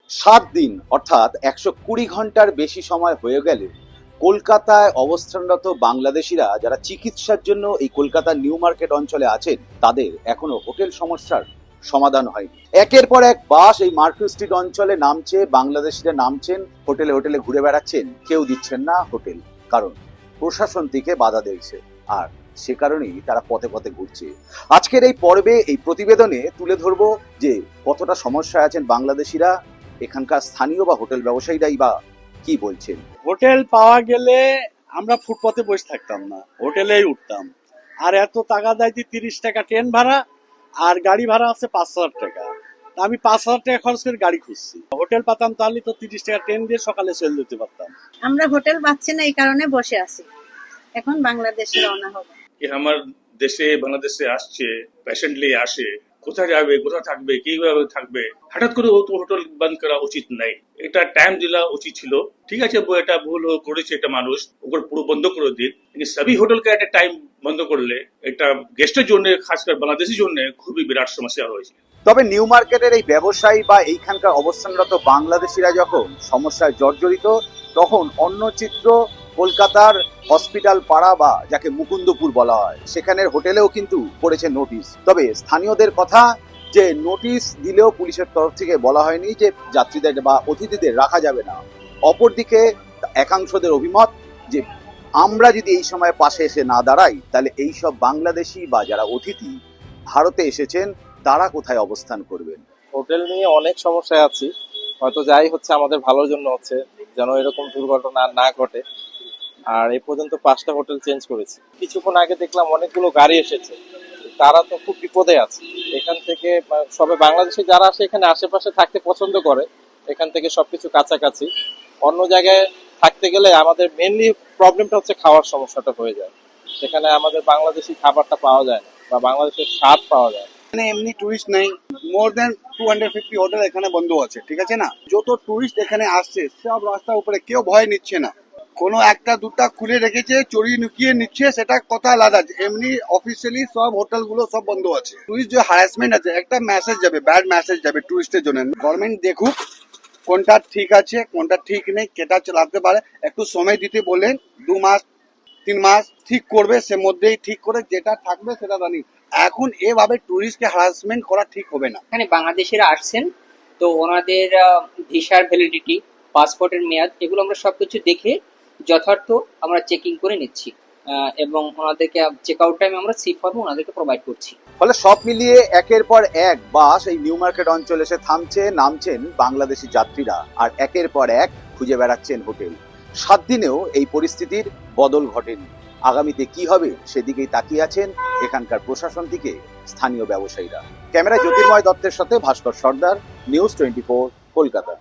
7 দিন অর্থাৎ 120 ঘন্টার বেশি সময় হয়ে গেলে কলকাতায় অবস্থানরত বাংলাদেশিরা যারা চিকিৎসার জন্য এই কলকাতার নিউ মার্কেট অঞ্চলে আছেন তাদের এখনো হোটেল সমস্যার সমাধান হয়নি। একের পর এক বাস এই মার্কেট স্ট্রিট অঞ্চলে নামছে, বাংলাদেশিরা নামছেন, হোটেলে হোটেলে ঘুরে বেড়াচ্ছেন, কেউ দিচ্ছেন না হোটেল, কারণ প্রশাসন থেকে বাধা দিয়েছে। আর সে কারণেই তারা পথে পথে ঘুরছে। আজকের এই পর্বে এই প্রতিবেদনে তুলে ধরবো যে কতটা সমস্যায় আছেন বাংলাদেশিরা, এখানকার স্থানীয় বা হোটেল ব্যবসায়ীরাই বা কি বলছেন। হোটেল পাওয়া গেলে আমরা ফুটপাতে বসে থাকতাম না, হোটেলেই উঠতাম। আর এত টাকা দেয় 30 টাকা ট্রেন ভাড়া, আর গাড়ি ভাড়া আছে 5,000 টাকা। তা আমি 5,000 টাকা খরচ করে গাড়ি খুঁজছি। হোটেল পাতাম তাহলে তো 30 টাকা ট্রেন দিয়ে সকালে চলে যেতে পারতাম। আমরা হোটেল পাচ্ছি না, এই কারণে বসে আছি। এখন বাংলাদেশে রওনা হবো। আমার দেশে বাংলাদেশে আসছে, পেশেন্টলি আসে, কোথায় যাবে, কোথায় থাকবে, কিভাবে থাকবে, হঠাৎ করে হোটেল বন্ধ করা উচিত নাই। এটা টাইম দেওয়া উচিত ছিল। ঠিক আছে, এটা ভুল করেছে এটা মানুষ, ওগুলো পুরো বন্ধ করে দিন। কিন্তু সবই হোটেলকে একটা টাইম বন্ধ করলে এটা গেস্টের জন্য, খাস করে বাংলাদেশের জন্য খুবই বিরাট সমস্যা হয়েছে। তবে নিউ মার্কেটের এই ব্যবসায়ী বা এইখানকার অবস্থানরত বাংলাদেশিরা যখন সমস্যায় জর্জরিত, তখন অন্য চিত্র কলকাতার হসপিটাল পাড়া বা যাকে মুকুন্দপুর বলা হয়, সেখানের হোটেলেও কিন্তু পড়েছে নোটিশ। তবে স্থানীয়দের কথা যে নোটিশ দিলেও পুলিশের তরফ থেকে বলা হয়নি যে যাত্রীদের বা অতিথিদের রাখা যাবে না। অপরদিকে একাংশদের অভিমত যে আমরা যদি এই সময় পাশে এসে না দাঁড়াই, তাহলে এই সব বাংলাদেশি বা যারা অতিথি ভারতে এসেছেন তারা কোথায় অবস্থান করবেন। হোটেল নিয়ে অনেক সমস্যায় আছি, হয়তো যাই হচ্ছে আমাদের ভালোর জন্য হচ্ছে, যেন এরকম দুর্ঘটনা না ঘটে। আর এই পর্যন্ত 5টা হোটেল চেঞ্জ করেছি। কিছুক্ষণ আগে দেখলাম অনেকগুলো গাড়ি এসেছে, তারা তো খুব বিপদে আছে। এখান থেকে সবে বাংলাদেশে যারা আসে এখানে আশেপাশে থাকতে পছন্দ করে, এখান থেকে সবকিছু কাছাকাছি। অন্য জায়গায় থাকতে গেলে আমাদের মেনলি প্রবলেমটা হচ্ছে খাওয়ার সমস্যাটা হয়ে যায়, সেখানে আমাদের বাংলাদেশি খাবারটা পাওয়া যায় না বা বাংলাদেশের স্বাদ পাওয়া যায় না। এখানে এমনি টুরিস্ট নেই, মোর দেন 250 হোটেল এখানে বন্ধ আছে, ঠিক আছে না? যত টুরিস্ট এখানে আসছে সব রাস্তার উপরে, কেউ ভয় নিচ্ছে না। কোনো একটা দুটা খুলে রেখেছে, চড়িয়ে নুকিয়ে নিচ্ছে, সেটা কথা আলাদা। এমনি অফিসিয়ালি সব হোটেল গুলো সব বন্ধ আছে। টুরিস্ট যে হ্যারাসমেন্ট আছে, একটা মেসেজ যাবে, ব্যাড মেসেজ যাবে টুরিস্টের জন্য। গভর্নমেন্ট দেখুক কোনটা ঠিক আছে কোনটা ঠিক নেই, কেটা চালাতে পারে, একটু সময় দিতে বলেন। 2 মাস 3 মাস ঠিক করবে, সে মধ্যেই ঠিক করে যেটা থাকবে সেটা রানি। এখন এভাবে টুরিস্টকে হ্যারাসমেন্ট করা ঠিক হবে না। এখানে বাংলাদেশিরা আসছেন, তো ওনাদের ভিসার ভ্যালিডিটি, পাসপোর্টের মেয়াদ, এগুলো আমরা সবকিছু দেখে যথার্থ আমরা চেকিং করে নিচ্ছি এবং ওনাদেরকে চেক আউট টাইমে আমরা সি ফর্ম ওনাদেরকে প্রোভাইড করছি। ফলে সব মিলিয়ে একের পর এক বাস এই নিউ মার্কেট অঞ্চলে এসে থামছে, নামছেন বাংলাদেশি যাত্রীরা, আর একের পর এক খুঁজে বেড়াচ্ছেন হোটেল। 7 দিনেও এই পরিস্থিতির বদল ঘটেনি। আগামীতে কি হবে সেদিকেই তাকিয়ে আছেন এখানকার প্রশাসন থেকে স্থানীয় ব্যবসায়ীরা। ক্যামেরায় জ্যোতির্ময় দত্তের সাথে ভাস্কর সর্দার, নিউজ 24, কলকাতা।